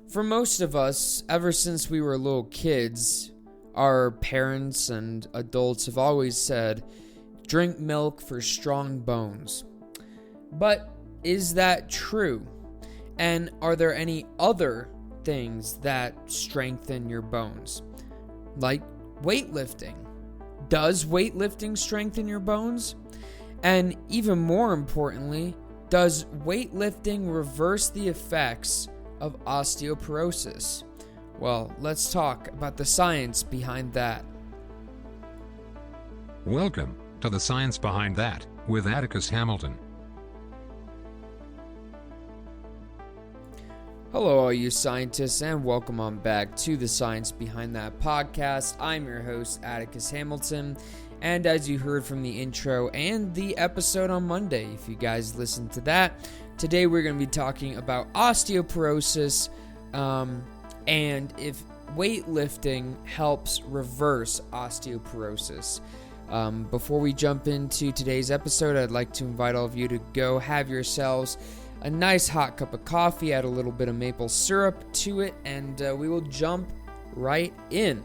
For most of us, ever since we were little kids, our parents and adults have always said, drink milk for strong bones. But is that true? And are there any other things that strengthen your bones? Like weightlifting. Does weightlifting strengthen your bones? And even more importantly, does weightlifting reverse the effects of osteoporosis? Well, let's talk about the science behind that. Welcome to The Science Behind That with Atticus Hamilton. Hello, all you scientists, and welcome on back to The Science Behind That podcast. I'm your host, Atticus Hamilton, and as you heard from the intro and the episode on Monday, if you guys listened to that, today we're going to be talking about osteoporosis, and if weightlifting helps reverse osteoporosis. Before we jump into today's episode, I'd like to invite all of you to go have yourselves a nice hot cup of coffee, add a little bit of maple syrup to it, and we will jump right in.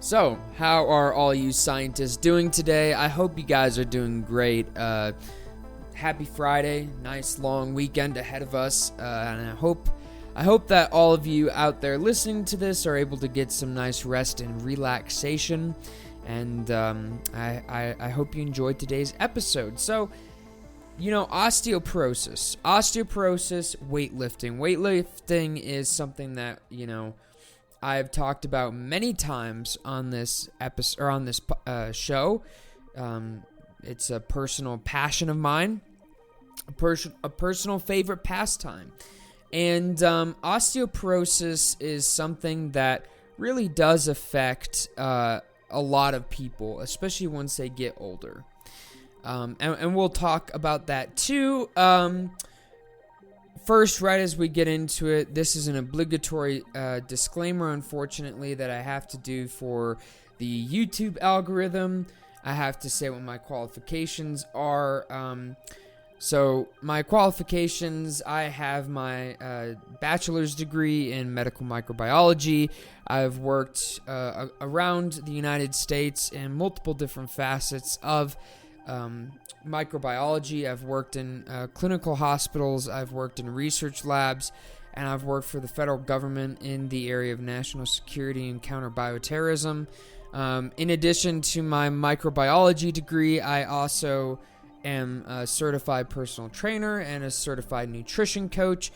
So, how are all you scientists doing today? I hope you guys are doing great. Happy Friday, nice long weekend ahead of us, and I hope that all of you out there listening to this are able to get some nice rest and relaxation, and I hope you enjoyed today's episode. So, osteoporosis, weightlifting. Weightlifting is something that, I've talked about many times on this episode or on this show. It's a personal passion of mine, a personal favorite pastime. And osteoporosis is something that really does affect a lot of people, especially once they get older. And we'll talk about that too. First, right as we get into it, this is an obligatory disclaimer, unfortunately, that I have to do for the YouTube algorithm. I have to say what my qualifications are. So my qualifications, I have my bachelor's degree in medical microbiology. I've worked around the United States in multiple different facets of microbiology. I've worked in clinical hospitals, I've worked in research labs, and I've worked for the federal government in the area of national security and counter bioterrorism. In addition to my microbiology degree, I also am a certified personal trainer and a certified nutrition coach.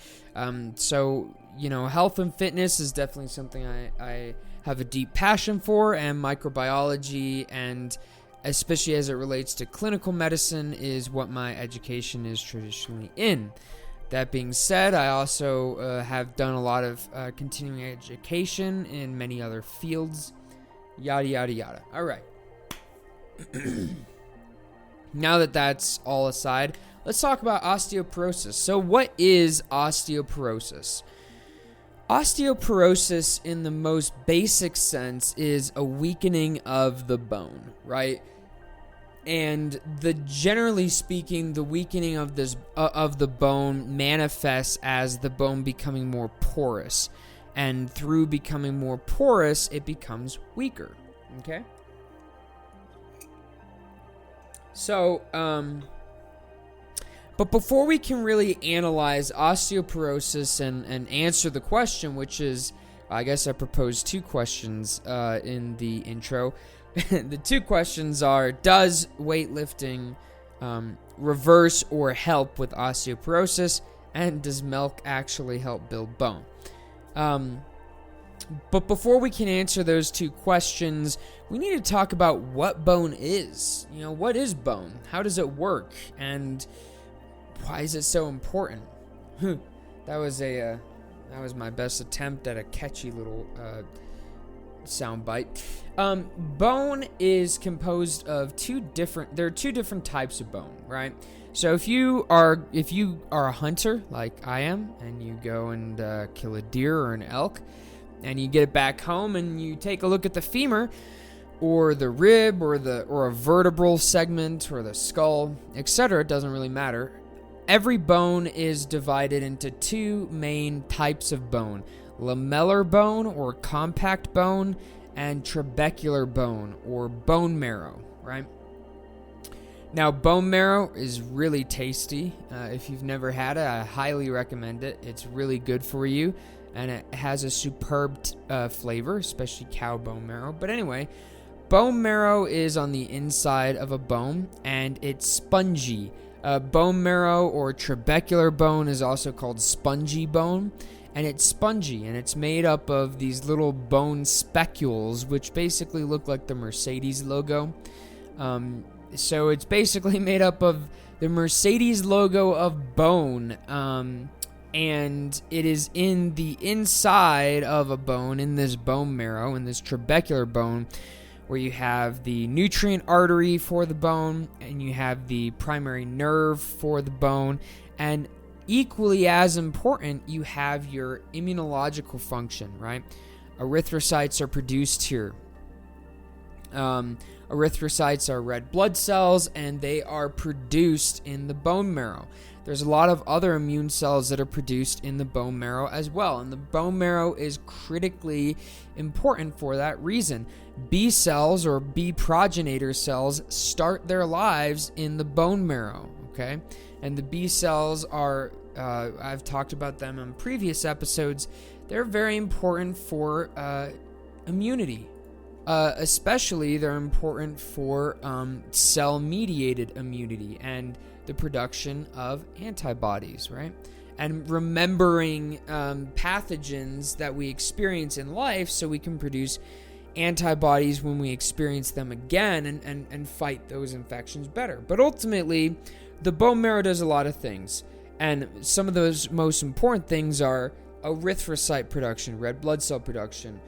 So, health and fitness is definitely something I have a deep passion for, and microbiology, and especially as it relates to clinical medicine, is what my education is traditionally in. That being said, I also have done a lot of continuing education in many other fields, yada, yada, yada. All right. Now that that's all aside, let's talk about osteoporosis. So what is osteoporosis? Osteoporosis, in the most basic sense, is a weakening of the bone, right? And generally speaking, the weakening of the bone manifests as the bone becoming more porous, and through becoming more porous, it becomes weaker. Okay. So, but before we can really analyze osteoporosis and answer the question, which is, I guess I proposed two questions in the intro. The two questions are, does weightlifting reverse or help with osteoporosis? And does milk actually help build bone? But before we can answer those two questions, we need to talk about what bone is. What is bone? How does it work? And why is it so important? That was my best attempt at a catchy little soundbite. Bone is composed of there are two different types of bone, right? So if you are a hunter like I am, and you go and kill a deer or an elk, and you get it back home, and you take a look at the femur, or the rib, or a vertebral segment, or the skull, etc. It doesn't really matter. every bone is divided into two main types of bone: lamellar bone or compact bone, and trabecular bone or bone marrow, right? Now, bone marrow is really tasty. If you've never had it, I highly recommend it. It's really good for you, and it has a superb flavor, especially cow bone marrow. But anyway, bone marrow is on the inside of a bone, and it's spongy. Bone marrow or trabecular bone is also called spongy bone, and it's spongy, and it's made up of these little bone specules, which basically look like the Mercedes logo. So it's basically made up of the Mercedes logo of bone, and it is in the inside of a bone, in this bone marrow, in this trabecular bone, where you have the nutrient artery for the bone, and you have the primary nerve for the bone, and equally as important, you have your immunological function, right? Erythrocytes are produced here. Erythrocytes are red blood cells, and they are produced in the bone marrow. There's a lot of other immune cells that are produced in the bone marrow as well, and the bone marrow is critically important for that reason. B cells, or B progenitor cells, start their lives in the bone marrow, okay? And the B cells are, I've talked about them in previous episodes, they're very important for immunity. Especially, they're important for cell-mediated immunity and the production of antibodies, right? And remembering pathogens that we experience in life so we can produce antibodies when we experience them again and fight those infections better. But ultimately, the bone marrow does a lot of things. And some of those most important things are erythrocyte production, red blood cell production,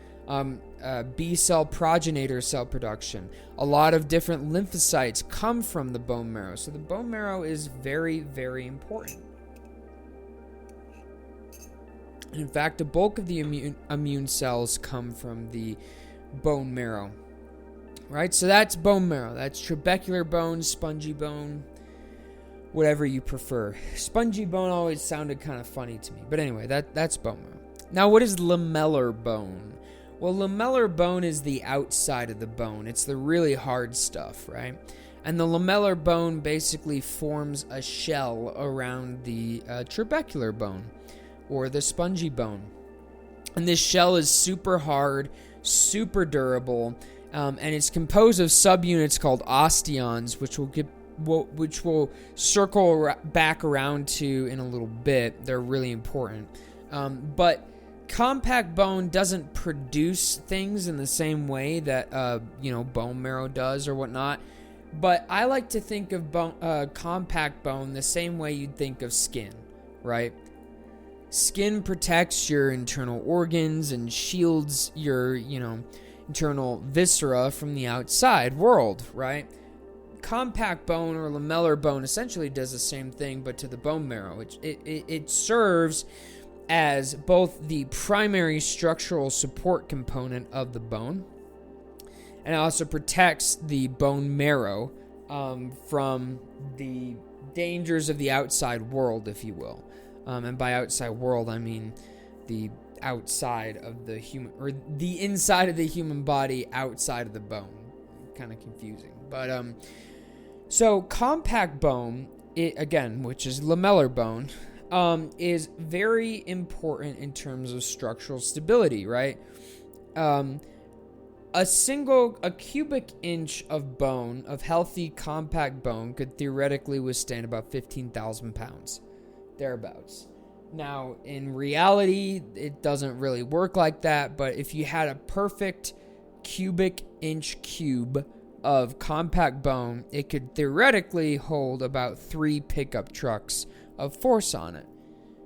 B cell progenitor cell production. A lot of different lymphocytes come from the bone marrow. So the bone marrow is very, very important. And in fact, the bulk of the immune cells come from the bone marrow. Right? So that's bone marrow. That's trabecular bone, spongy bone, whatever you prefer. Spongy bone always sounded kind of funny to me. But anyway, that's bone marrow. Now, what is lamellar bone? Well, lamellar bone is the outside of the bone. It's the really hard stuff, right? And the lamellar bone basically forms a shell around the trabecular bone, or the spongy bone. And this shell is super hard, super durable, and it's composed of subunits called osteons, which we'll circle back around to in a little bit. They're really important. But compact bone doesn't produce things in the same way that bone marrow does or whatnot. But I like to think of compact bone the same way you'd think of skin, right? Skin protects your internal organs and shields your, internal viscera from the outside world, right? Compact bone or lamellar bone essentially does the same thing, but to the bone marrow. It serves as both the primary structural support component of the bone, and it also protects the bone marrow from the dangers of the outside world, if you will. And by outside world, I mean the outside of the human, or the inside of the human body outside of the bone. Kind of confusing. But so compact bone, which is lamellar bone, is very important in terms of structural stability, right? A cubic inch of bone, of healthy compact bone, could theoretically withstand about 15,000 pounds, thereabouts. Now, in reality, it doesn't really work like that, but if you had a perfect cubic inch cube of compact bone, it could theoretically hold about 3 pickup trucks of force on it.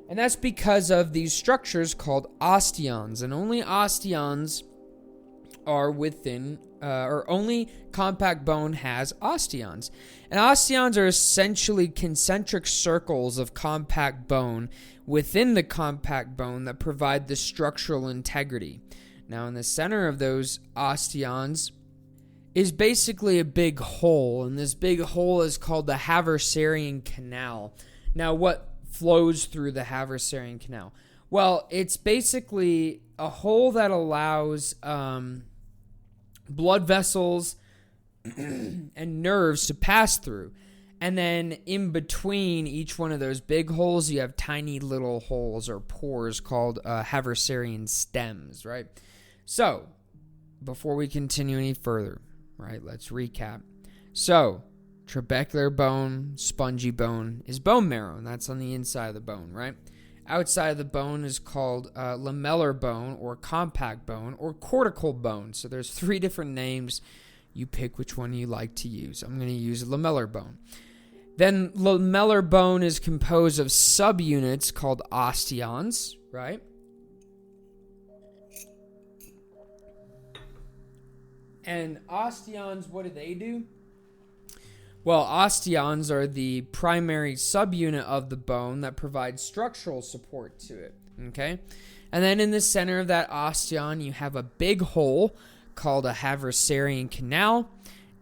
And that's because of these structures called osteons, and only osteons are within, or only compact bone has osteons. And osteons are essentially concentric circles of compact bone within the compact bone that provide the structural integrity. Now, in the center of those osteons is basically a big hole, and this big hole is called the Haversian canal. Now, what flows through the Havasarian canal? Well, it's basically a hole that allows blood vessels and nerves to pass through. And then in between each one of those big holes, you have tiny little holes or pores called Havasarian stems, right? So, before we continue any further, right, let's recap. So, trabecular bone, spongy bone is bone marrow, and that's on the inside of the bone, right? Outside of the bone is called lamellar bone or compact bone or cortical bone. So there's 3 different names. You pick which one you like to use. I'm going to use lamellar bone. Then lamellar bone is composed of subunits called osteons, right? And osteons, what do? Well, osteons are the primary subunit of the bone that provides structural support to it, okay? And then in the center of that osteon, you have a big hole called a Havasarian canal,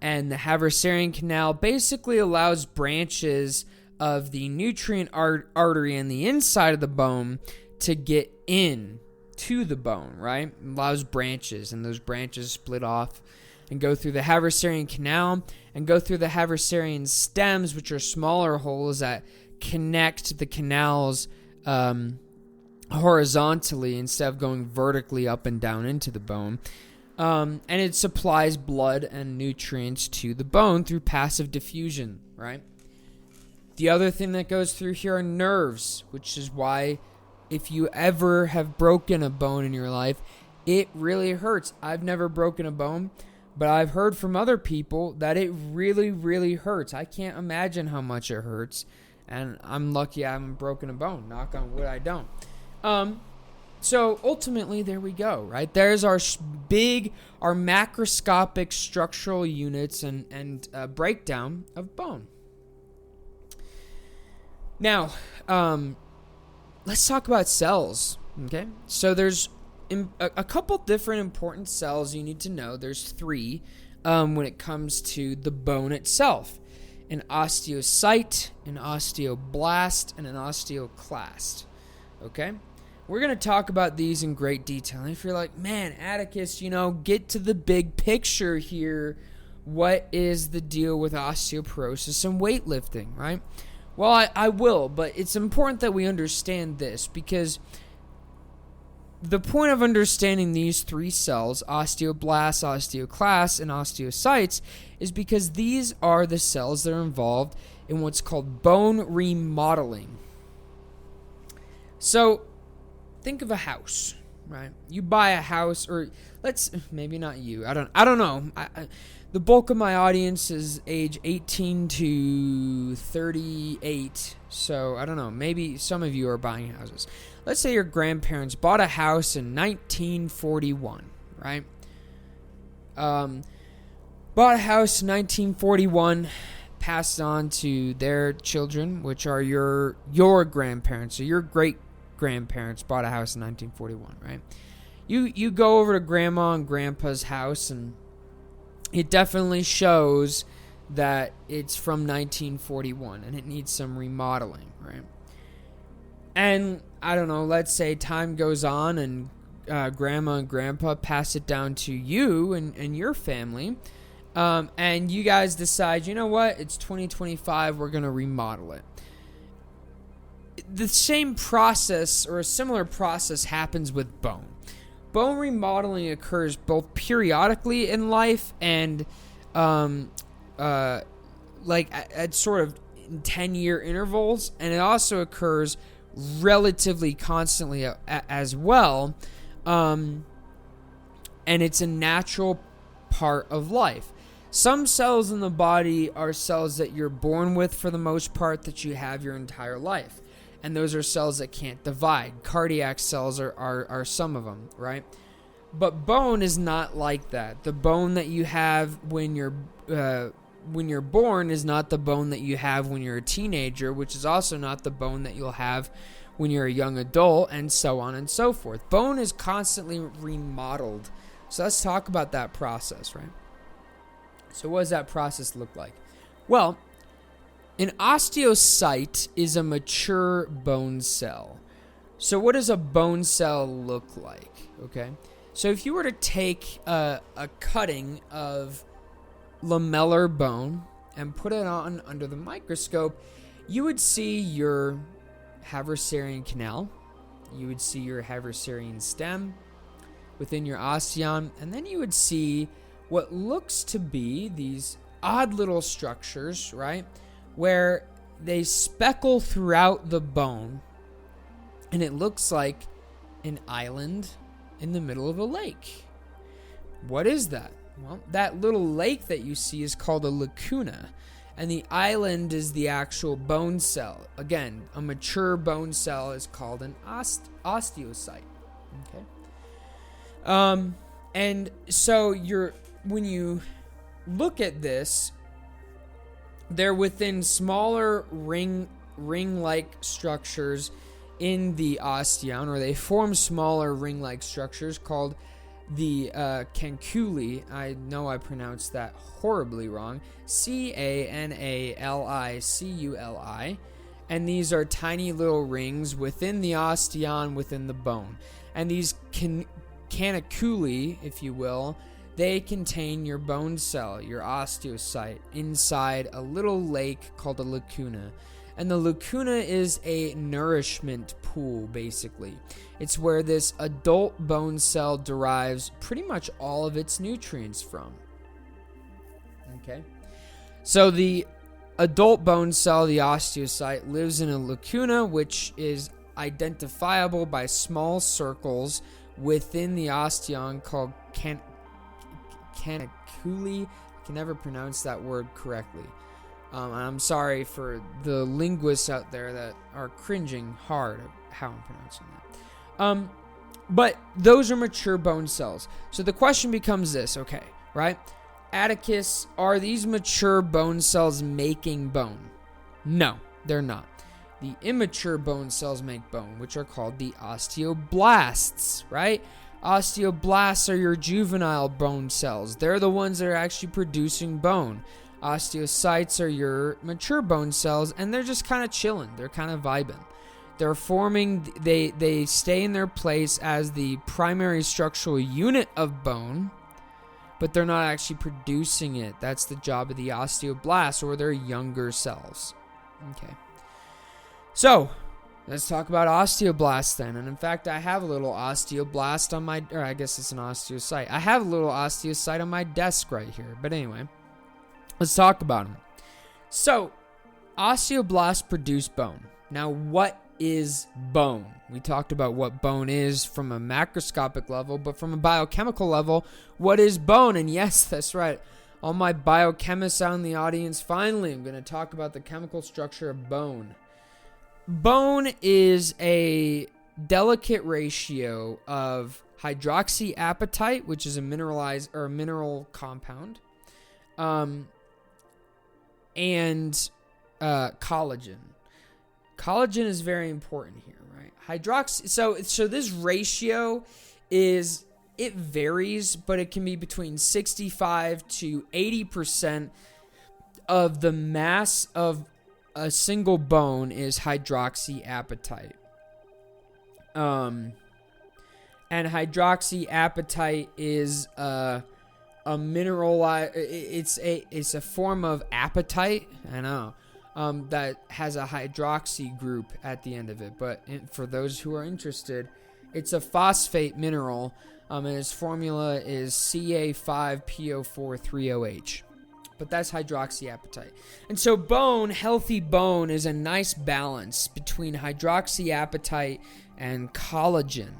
and the Havasarian canal basically allows branches of the nutrient artery in the inside of the bone to get in to the bone, right? It allows branches, and those branches split off and go through the Havasarian canal and go through the Havasarian stems, which are smaller holes that connect the canals horizontally instead of going vertically up and down into the bone. And it supplies blood and nutrients to the bone through passive diffusion, right? The other thing that goes through here are nerves, which is why if you ever have broken a bone in your life, it really hurts. I've never broken a bone, but I've heard from other people that it really, really hurts. I can't imagine how much it hurts. And I'm lucky I haven't broken a bone. Knock on wood, I don't. So ultimately, there we go, right? There's our macroscopic structural units and breakdown of bone. Now, let's talk about cells, okay? So there's a couple different important cells you need to know. There's 3 when it comes to the bone itself. An osteocyte, an osteoblast, and an osteoclast, okay? We're going to talk about these in great detail. And if you're like, man, Atticus, get to the big picture here. What is the deal with osteoporosis and weightlifting, right? Well, I will, but it's important that we understand this because the point of understanding these 3 cells, osteoblasts, osteoclasts, and osteocytes, is because these are the cells that are involved in what's called bone remodeling. So, think of a house, right? You buy a house, or maybe not you. I don't know. The bulk of my audience is age 18 to 38, so I don't know. Maybe some of you are buying houses. Let's say your grandparents bought a house in 1941, right? Bought a house in 1941, passed on to their children, which are your grandparents, so your great-grandparents bought a house in 1941, right? You go over to Grandma and Grandpa's house, and it definitely shows that it's from 1941, and it needs some remodeling, right? And I don't know, let's say time goes on and Grandma and Grandpa pass it down to you and your family, and you guys decide, you know what, it's 2025, we're going to remodel it. The same process or a similar process happens with bone. Bone remodeling occurs both periodically in life and at sort of 10-year intervals, and it also occurs relatively constantly as well, and it's a natural part of life. Some cells in the body are cells that you're born with for the most part, that you have your entire life, and those are cells that can't divide. Cardiac cells are some of them, right? But bone is not like that. The bone that you have when you're born is not the bone that you have when you're a teenager, which is also not the bone that you'll have when you're a young adult, and so on and so forth. Bone is constantly remodeled. So let's talk about that process, right? So what does that process look like? Well, An osteocyte is a mature bone cell. So what does a bone cell look like? Okay. So if you were to take a cutting of lamellar bone and put it on under the microscope, you would see your Havasarian canal, you would see your Havasarian stem within your osteon, and then you would see what looks to be these odd little structures, right, where they speckle throughout the bone, and it looks like an island in the middle of a lake. What is that? Well, that little lake that you see is called a lacuna, and the island is the actual bone cell. Again, a mature bone cell is called an osteocyte. Okay. And so when you look at this, they're within smaller ring-like structures in the osteon, or they form smaller ring-like structures called the canculi. I know I pronounced that horribly wrong. Canali, and these are tiny little rings within the osteon, within the bone. And these caniculi, if you will, they contain your bone cell, your osteocyte, inside a little lake called a lacuna. And the lacuna is a nourishment pool, basically. It's where this adult bone cell derives pretty much all of its nutrients from. Okay? So the adult bone cell, the osteocyte, lives in a lacuna, which is identifiable by small circles within the osteon called caniculi. I can never pronounce that word correctly. I'm sorry for the linguists out there that are cringing hard at how I'm pronouncing that. But those are mature bone cells. So the question becomes this, okay, right? Atticus, are these mature bone cells making bone? No, they're not. The immature bone cells make bone, which are called the osteoblasts, right? Osteoblasts are your juvenile bone cells. They're the ones that are actually producing bone. Osteocytes are your mature bone cells, and they're just kind of chilling. They're kind of vibing. They're forming, they stay in their place as the primary structural unit of bone, but they're not actually producing it. That's the job of the osteoblasts, or their younger cells. Okay. So, let's talk about osteoblasts then. And in fact, I have a little osteoblast on my, or I guess it's an osteocyte. I have a little osteocyte on my desk right here. But anyway, let's talk about them. So, osteoblasts produce bone. Now, what is bone? We talked about what bone is from a macroscopic level, but from a biochemical level, what is bone? And yes, that's right. All my biochemists out in the audience, finally, I'm going to talk about the chemical structure of bone. Bone is a delicate ratio of hydroxyapatite, which is a mineral compound, and collagen. Collagen is very important here, right? So this ratio it varies, but it can be between 65 to 80% of the mass of a single bone is hydroxyapatite. And hydroxyapatite is a mineral. It's a form of apatite. I know. That has a hydroxy group at the end of it. But for those who are interested, it's a phosphate mineral, and its formula is Ca5PO430H. But that's hydroxyapatite. And so healthy bone, is a nice balance between hydroxyapatite and collagen.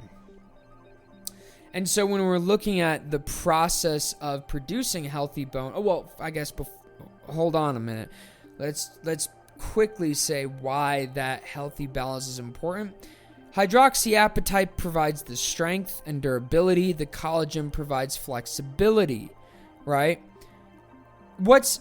And so when we're looking at the process of producing healthy bone, hold on a minute. Let's quickly say why that healthy balance is important. Hydroxyapatite provides the strength and durability. The collagen provides flexibility, right? Let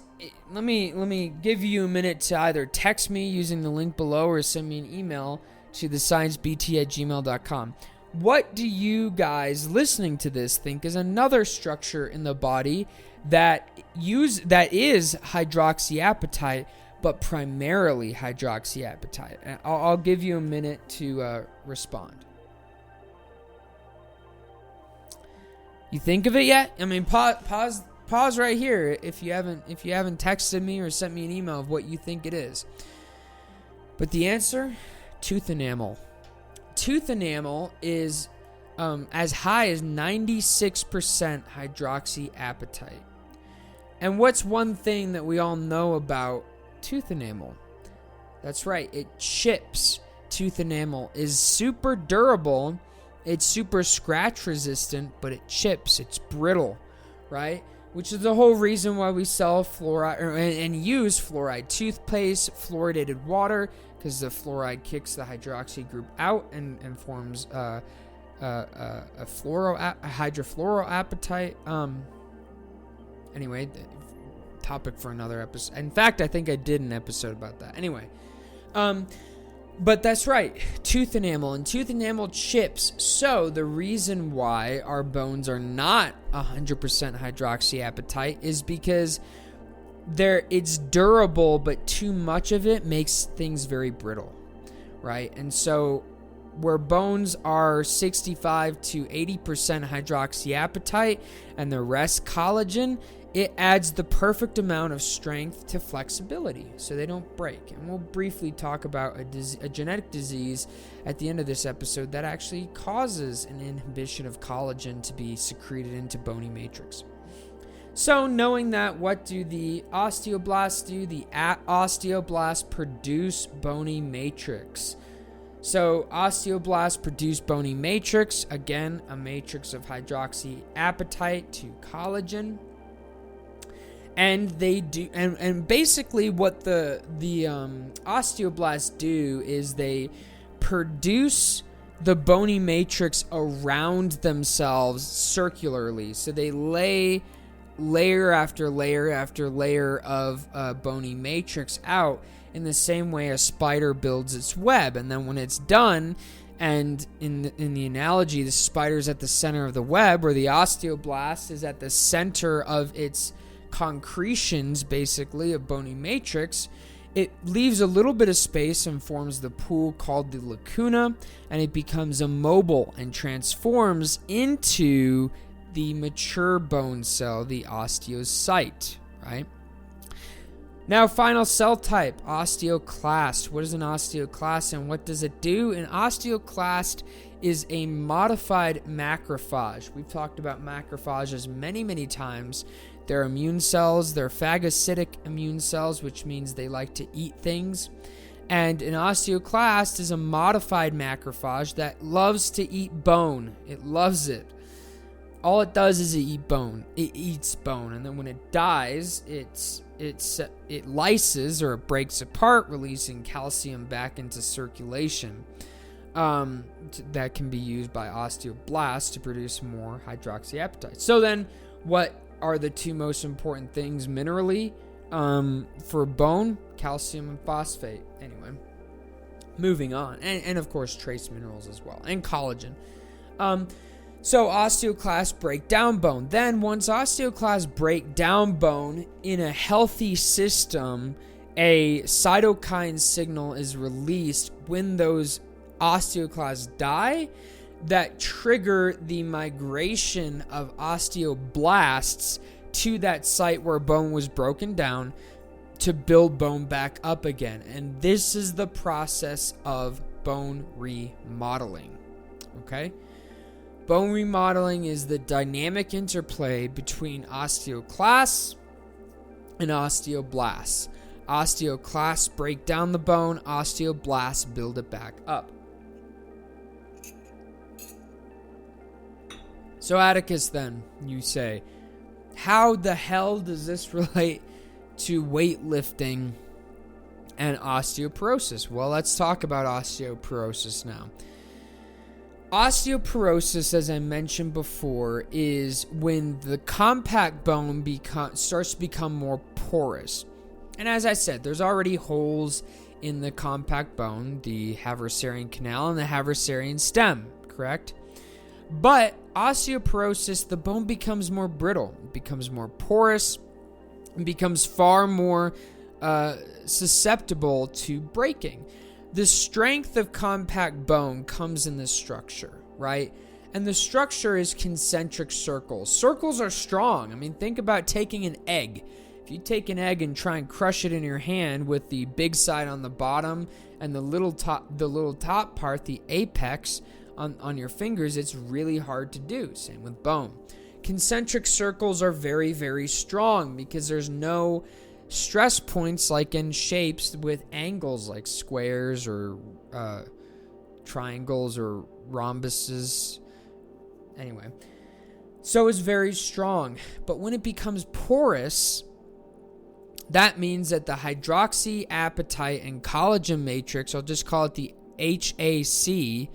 me give you a minute to either text me using the link below or send me an email to thesciencebt@gmail.com. What do you guys listening to this think is another structure in the body that is hydroxyapatite, but primarily hydroxyapatite. And I'll give you a minute to respond. You think of it yet? I mean, pause right here if you haven't texted me or sent me an email of what you think it is. But the answer, tooth enamel. Tooth enamel is as high as 96% hydroxyapatite. And what's one thing that we all know about tooth enamel? That's right, it chips. Tooth enamel is super durable. It's super scratch resistant, but it chips. It's brittle, right? Which is the whole reason why we sell fluoride and use fluoride toothpaste, fluoridated water, because the fluoride kicks the hydroxy group out and forms a hydrofluoroapatite. Anyway, topic for another episode. In fact, I think I did an episode about that. Anyway, but that's right, tooth enamel and tooth enamel chips. So the reason why our bones are not 100% hydroxyapatite is because it's durable, but too much of it makes things very brittle, right? And so where bones are 65 to 80% hydroxyapatite and the rest collagen, it adds the perfect amount of strength to flexibility so they don't break. And we'll briefly talk about a genetic disease at the end of this episode that actually causes an inhibition of collagen to be secreted into bony matrix. So knowing that, what do the osteoblasts do? The osteoblasts produce bony matrix. So osteoblasts produce bony matrix, again, a matrix of hydroxyapatite to collagen. And they do, and basically what the osteoblasts do is they produce the bony matrix around themselves circularly. So they lay layer after layer after layer of bony matrix out in the same way a spider builds its web. And then when it's done, and in the analogy, the spider's at the center of the web, or the osteoblast is at the center of its concretions, basically, of bony matrix, it leaves a little bit of space and forms the pool called the lacuna, and it becomes immobile and transforms into the mature bone cell, the osteocyte, right? Now, final cell type, osteoclast. What is an osteoclast and what does it do? An osteoclast is a modified macrophage. We've talked about macrophages many, many times. They're immune cells. They're phagocytic immune cells, which means they like to eat things. And an osteoclast is a modified macrophage that loves to eat bone. It loves it. All it does is eat bone. It eats bone. And then when it dies, it lyses, or it breaks apart, releasing calcium back into circulation. That can be used by osteoblasts to produce more hydroxyapatite. So then, what are the two most important things minerally for bone? Calcium and phosphate. Anyway, moving on. And of course, trace minerals as well. And collagen. So osteoclasts break down bone. Then once osteoclasts break down bone in a healthy system, a cytokine signal is released when those osteoclasts die that trigger the migration of osteoblasts to that site where bone was broken down to build bone back up again. And this is the process of bone remodeling. Okay? Bone remodeling is the dynamic interplay between osteoclasts and osteoblasts. Osteoclasts break down the bone, osteoblasts build it back up. So Atticus, then, you say, how the hell does this relate to weightlifting and osteoporosis? Well, let's talk about osteoporosis now. Osteoporosis, as I mentioned before, is when the compact bone starts to become more porous. And as I said, there's already holes in the compact bone, the Havasarian canal and the Havasarian stem, correct? But osteoporosis, the bone becomes more brittle, it becomes more porous, it becomes far more susceptible to breaking. The strength of compact bone comes in the structure, right? And the structure is concentric circles. Circles are strong. I mean, think about taking an egg. If you take an egg and try and crush it in your hand with the big side on the bottom and the little top part, the apex on your fingers, it's really hard to do. Same with bone. Concentric circles are very, very strong because there's no stress points like in shapes with angles like squares or triangles or rhombuses. Anyway, so it's very strong. But when it becomes porous, that means that the hydroxyapatite and collagen matrix, I'll just call it the HAC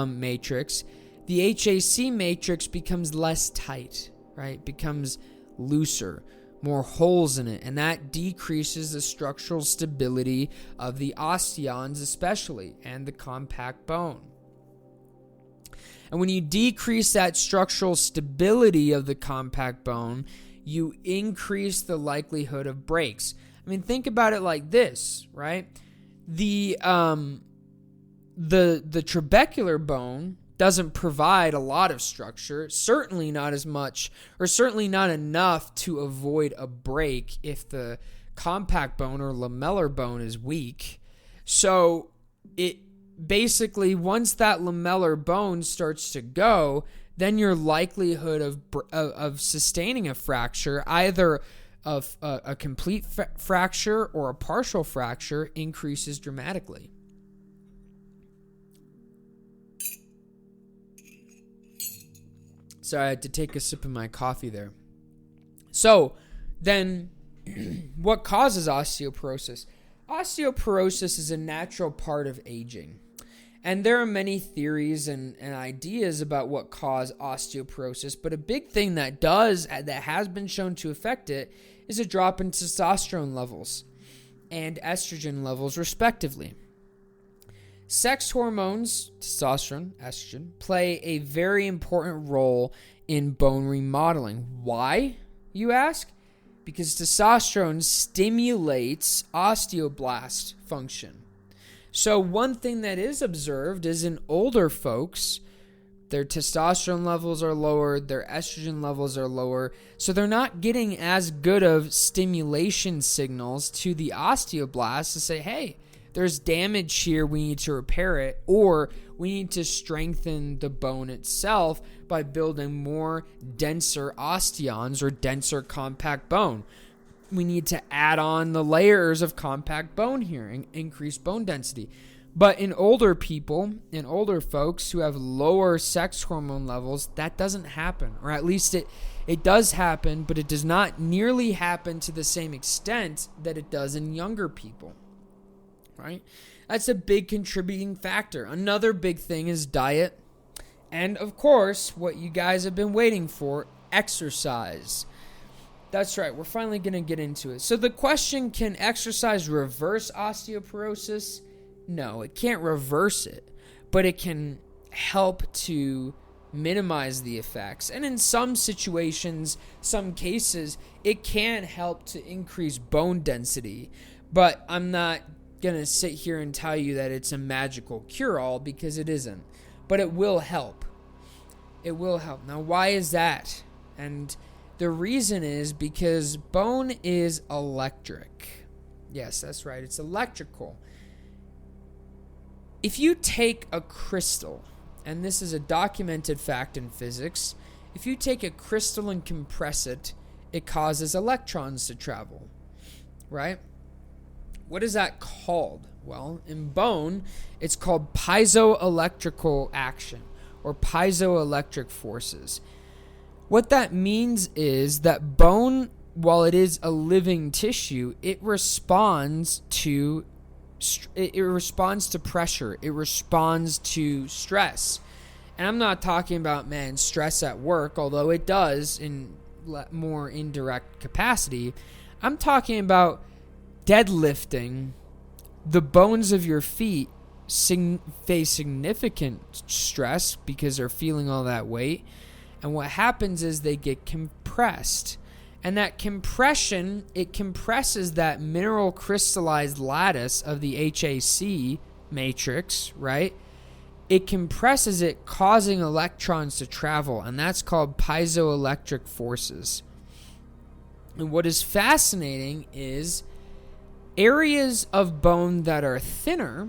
matrix, the HAC matrix becomes less tight, right? Becomes looser, more holes in it, and that decreases the structural stability of the osteons especially, and the compact bone. And when you decrease that structural stability of the compact bone, you increase the likelihood of breaks. I mean, think about it like this, right? The trabecular bone doesn't provide a lot of structure, certainly not as much, or certainly not enough to avoid a break if the compact bone or lamellar bone is weak. So it basically, once that lamellar bone starts to go, then your likelihood of sustaining a fracture, either of a complete fracture or a partial fracture, increases dramatically. So I had to take a sip of my coffee there. So then, what causes osteoporosis? Osteoporosis is a natural part of aging. And there are many theories and ideas about what cause osteoporosis, but a big thing that has been shown to affect it is a drop in testosterone levels and estrogen levels, respectively. Sex hormones, testosterone, estrogen, play a very important role in bone remodeling. Why, you ask? Because testosterone stimulates osteoblast function. So one thing that is observed is in older folks, their testosterone levels are lower, their estrogen levels are lower, so they're not getting as good of stimulation signals to the osteoblasts to say, hey, there's damage here, we need to repair it, or we need to strengthen the bone itself by building more denser osteons or denser compact bone. We need to add on the layers of compact bone here and increase bone density. But in older people, in older folks who have lower sex hormone levels, that doesn't happen. Or at least it does happen, but it does not nearly happen to the same extent that it does in younger people. Right? That's a big contributing factor. Another big thing is diet. And of course, what you guys have been waiting for, exercise. That's right, we're finally going to get into it. So the question, can exercise reverse osteoporosis? No, it can't reverse it, but it can help to minimize the effects. And in some situations, some cases, it can help to increase bone density. But I'm not going to sit here and tell you that it's a magical cure-all, because it isn't. But it will help. It will help. Now, why is that? And the reason is because bone is electric. Yes, that's right. It's electrical. If you take a crystal, and this is a documented fact in physics, if you take a crystal and compress it, it causes electrons to travel, right? What is that called? Well, in bone, it's called piezoelectrical action or piezoelectric forces. What that means is that bone, while it is a living tissue, it responds to pressure. It responds to stress. And I'm not talking about, stress at work, although it does in more indirect capacity. I'm talking about deadlifting. The bones of your feet face significant stress because they're feeling all that weight. And what happens is they get compressed. And that compression, it compresses that mineral crystallized lattice of the HAC matrix, right? It compresses it, causing electrons to travel, and that's called piezoelectric forces. And what is fascinating is areas of bone that are thinner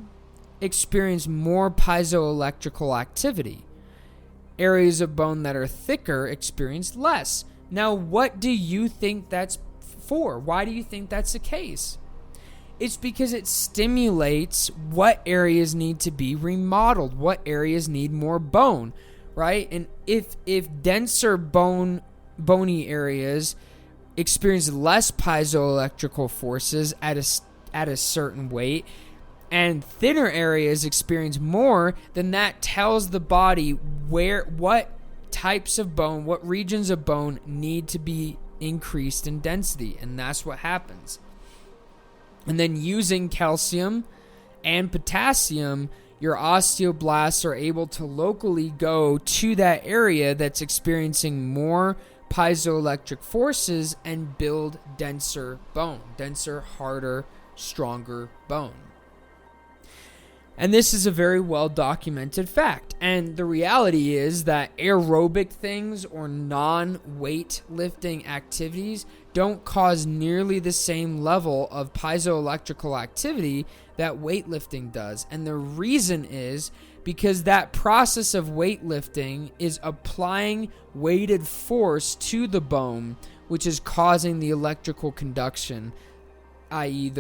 experience more piezoelectrical activity. Areas of bone that are thicker experience less. Now, what do you think that's for? Why do you think that's the case? It's because it stimulates what areas need to be remodeled, what areas need more bone, right? And if denser bony areas experience less piezoelectrical forces at a certain weight, and thinner areas experience more, then that tells the body what types of bone, what regions of bone need to be increased in density, and that's what happens. And then using calcium and potassium, your osteoblasts are able to locally go to that area that's experiencing more piezoelectric forces and build denser bone, denser, harder, stronger bone. And this is a very well documented fact. And the reality is that aerobic things or non-weightlifting activities don't cause nearly the same level of piezoelectrical activity that weightlifting does. And the reason is because that process of weightlifting is applying weighted force to the bone, which is causing the electrical conduction, i.e.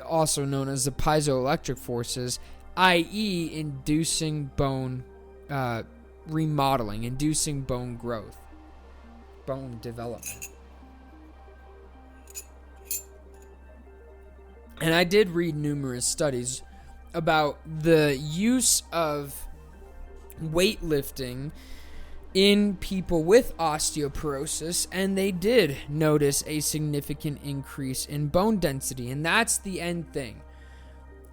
also known as the piezoelectric forces, i.e. inducing bone remodeling, inducing bone growth, bone development. And I did read numerous studies about the use of weightlifting in people with osteoporosis, and they did notice a significant increase in bone density, and that's the end thing.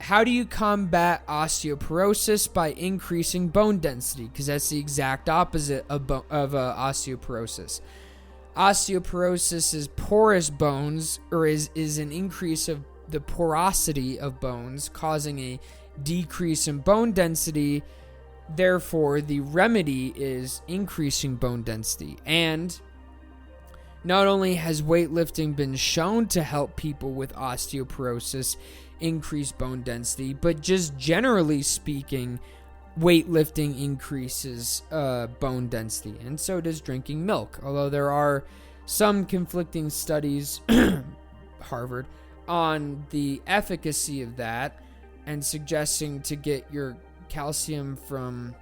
How do you combat osteoporosis? By increasing bone density, because that's the exact opposite of osteoporosis. Osteoporosis is porous bones, or is an increase of the porosity of bones, causing a decrease in bone density. Therefore, the remedy is increasing bone density. And not only has weightlifting been shown to help people with osteoporosis increase bone density, but just generally speaking, weightlifting increases bone density. And so does drinking milk. Although there are some conflicting studies, Harvard, on the efficacy of that, and suggesting to get your calcium from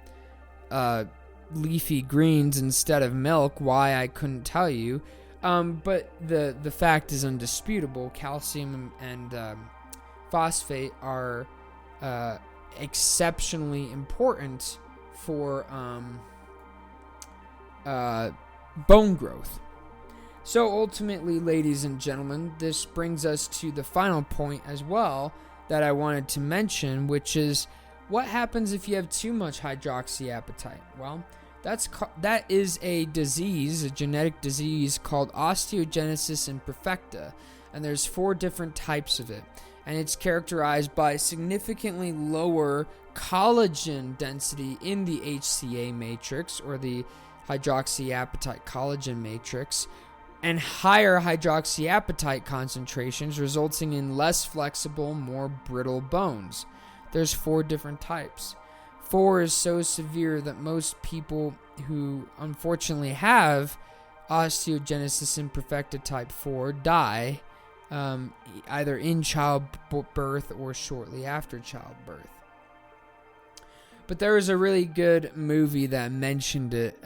leafy greens instead of milk. Why, I couldn't tell you, but the fact is undisputable. Calcium and phosphate are exceptionally important for bone growth. So ultimately, ladies and gentlemen, this brings us to the final point as well that I wanted to mention, which is what happens if you have too much hydroxyapatite? Well, that is a disease, a genetic disease called osteogenesis imperfecta, and there's 4 different types of it, and it's characterized by significantly lower collagen density in the HCA matrix, or the hydroxyapatite collagen matrix, and higher hydroxyapatite concentrations, resulting in less flexible, more brittle bones. There's 4 different types. 4 is so severe that most people who unfortunately have osteogenesis imperfecta type 4 die either in childbirth or shortly after childbirth. But there was a really good movie that mentioned it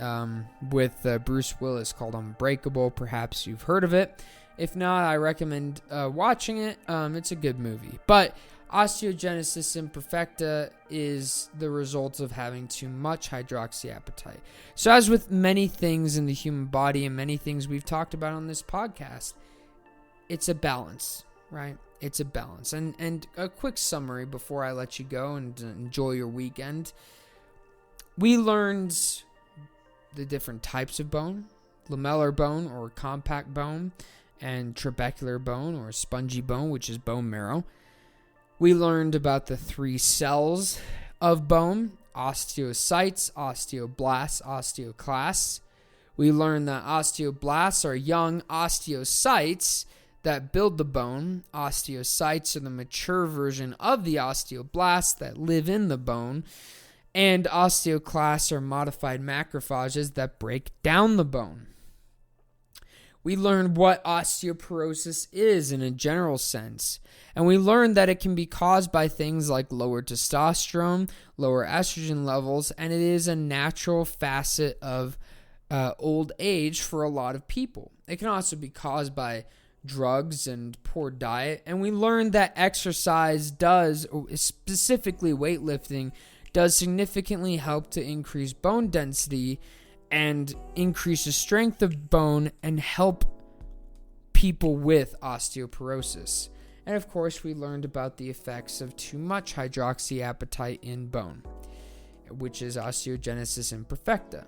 with Bruce Willis called Unbreakable. Perhaps you've heard of it. If not, I recommend watching it. It's a good movie. But osteogenesis imperfecta is the result of having too much hydroxyapatite. So as with many things in the human body and many things we've talked about on this podcast, it's a balance, right? It's a balance. And a quick summary before I let you go and enjoy your weekend. We learned the different types of bone, lamellar bone or compact bone, and trabecular bone or spongy bone, which is bone marrow. We learned about the 3 cells of bone: osteocytes, osteoblasts, osteoclasts. We learned that osteoblasts are young osteocytes that build the bone. Osteocytes are the mature version of the osteoblasts that live in the bone. And osteoclasts are modified macrophages that break down the bone. We learned what osteoporosis is in a general sense. And we learned that it can be caused by things like lower testosterone, lower estrogen levels, and it is a natural facet of old age for a lot of people. It can also be caused by drugs and poor diet. And we learned that exercise does, specifically weightlifting, does significantly help to increase bone density and increase the strength of bone and help people with osteoporosis. And of course, we learned about the effects of too much hydroxyapatite in bone, which is osteogenesis imperfecta.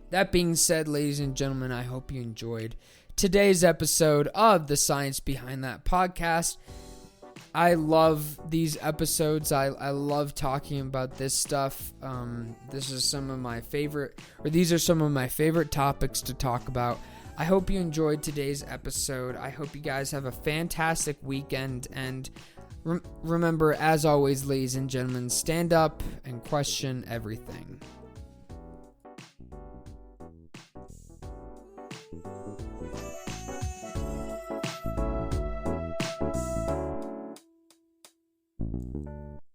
That being said, ladies and gentlemen, I hope you enjoyed today's episode of The Science Behind That podcast. I love these episodes. I love talking about this stuff. These are some of my favorite topics to talk about. I hope you enjoyed today's episode. I hope you guys have a fantastic weekend. And remember, as always, ladies and gentlemen, stand up and question everything.